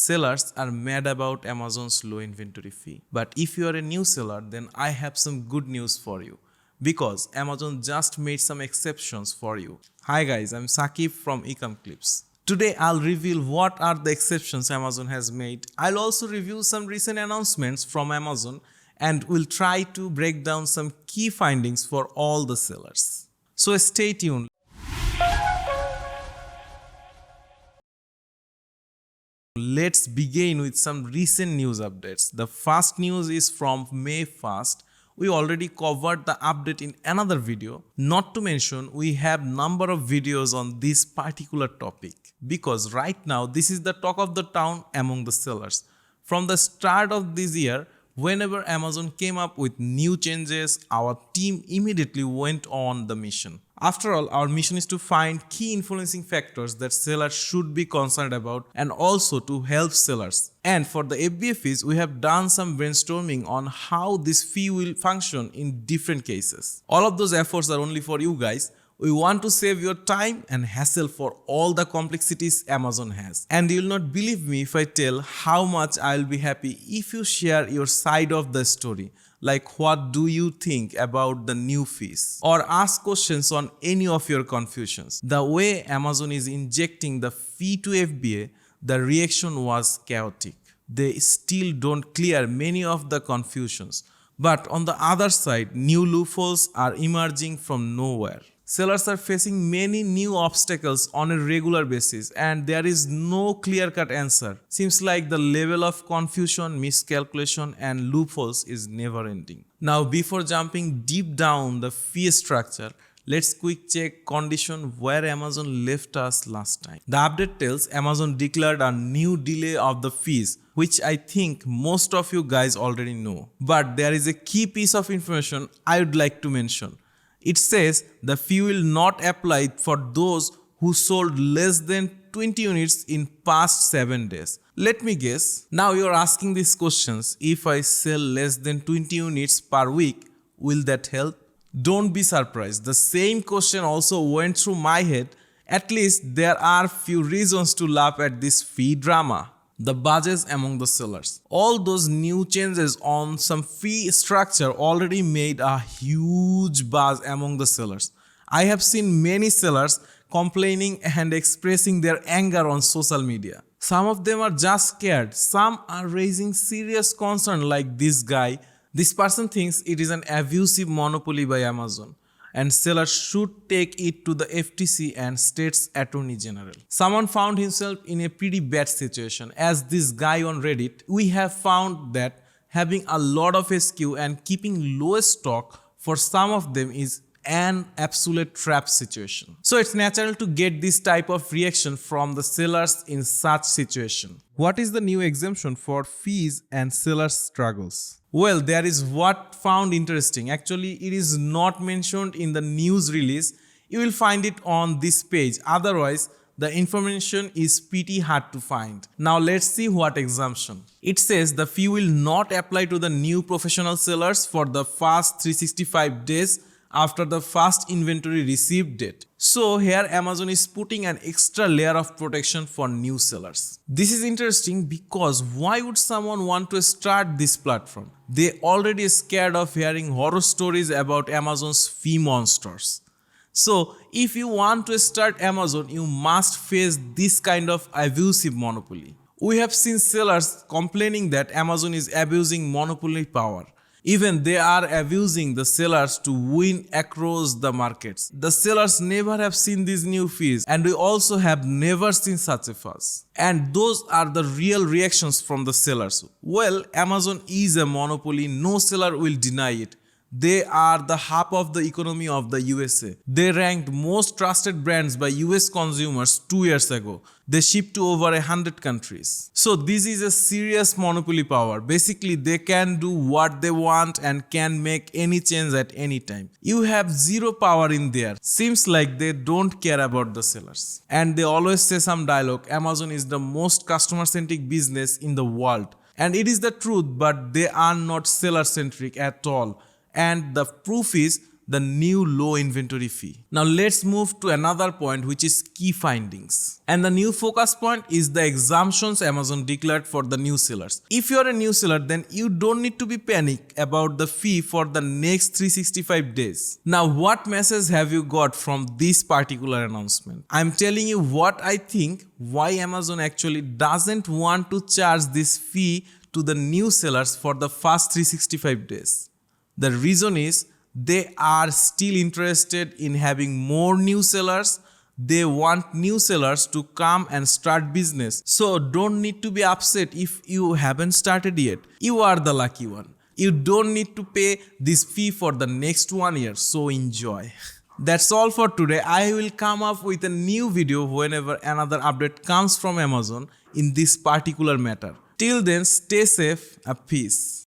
Sellers are mad about Amazon's low inventory fee. But if you are a new seller, then I have some good news for you. Because Amazon just made some exceptions for you. Hi guys, I'm Sakib from Ecom Clips. Today I'll reveal what are the exceptions Amazon has made. I'll also review some recent announcements from Amazon and we'll try to break down some key findings for all the sellers. So stay tuned. Let's begin with some recent news updates. The first news is from May 1st. We already covered the update in another video. Not to mention, we have number of videos on this particular topic because right now this is the talk of the town among the sellers. From the start of this year, whenever Amazon came up with new changes, our team immediately went on the mission. After all, our mission is to find key influencing factors that sellers should be concerned about and also to help sellers. And for the FBA fees, we have done some brainstorming on how this fee will function in different cases. All of those efforts are only for you guys. We want to save your time and hassle for all the complexities Amazon has. And you'll not believe me if I tell how much I'll be happy if you share your side of the story. Like what do you think about the new fees? Or ask questions on any of your confusions. The way Amazon is injecting the fee to FBA, the reaction was chaotic. They still don't clear many of the confusions. But on the other side, new loopholes are emerging from nowhere. Sellers are facing many new obstacles on a regular basis and there is no clear-cut answer. Seems like the level of confusion, miscalculation and loopholes is never ending. Now before jumping deep down the fee structure, let's quick check condition where Amazon left us last time. The update tells Amazon declared a new delay of the fees, which I think most of you guys already know. But there is a key piece of information I would like to mention. It says the fee will not apply for those who sold less than 20 units in past 7 days. Let me guess. Now you're asking these questions. If I sell less than 20 units per week, will that help? Don't be surprised. The same question also went through my head. At least there are few reasons to laugh at this fee drama. The buzzes among the sellers. All those new changes on some fee structure already made a huge buzz among the sellers. I have seen many sellers complaining and expressing their anger on social media. Some of them are just scared. Some are raising serious concern like this guy. This person thinks it is an abusive monopoly by Amazon and sellers should take it to the FTC and state's attorney general. Someone found himself in a pretty bad situation. As this guy on Reddit, we have found that having a lot of SKU and keeping low stock for some of them is an absolute trap situation. So it's natural to get this type of reaction from the sellers in such situation. What is the new exemption for fees and sellers' struggles? Well, there is what found interesting. Actually, it is not mentioned in the news release. You will find it on this page. Otherwise, the information is pretty hard to find. Now let's see what exemption. It says the fee will not apply to the new professional sellers for the first 365 days after the first inventory received date. So here Amazon is putting an extra layer of protection for new sellers. This is interesting because why would someone want to start this platform? They already scared of hearing horror stories about Amazon's fee monsters. So if you want to start Amazon, you must face this kind of abusive monopoly. We have seen sellers complaining that Amazon is abusing monopoly power. Even they are abusing the sellers to win across the markets. The sellers never have seen these new fees and we also have never seen such a fuss. And those are the real reactions from the sellers. Well, Amazon is a monopoly, no seller will deny it. They are the hub of the economy of the USA. They ranked most trusted brands by US consumers 2 years ago. They ship to over 100 countries. So this is a serious monopoly power. Basically, they can do what they want and can make any change at any time. You have zero power in there. Seems like they don't care about the sellers. And they always say some dialogue, Amazon is the most customer-centric business in the world. And it is the truth, but they are not seller-centric at all. And the proof is the new low inventory fee. Now let's move to another point, which is key findings. And the new focus point is the exemptions Amazon declared for the new sellers. If you are a new seller, then you don't need to be panic about the fee for the next 365 days. Now, what message have you got from this particular announcement? I'm telling you what I think, why Amazon actually doesn't want to charge this fee to the new sellers for the first 365 days. The reason is they are still interested in having more new sellers. They want new sellers to come and start business. So don't need to be upset if you haven't started yet. You are the lucky one. You don't need to pay this fee for the next 1 year. So enjoy. That's all for today. I will come up with a new video whenever another update comes from Amazon in this particular matter. Till then, stay safe and peace.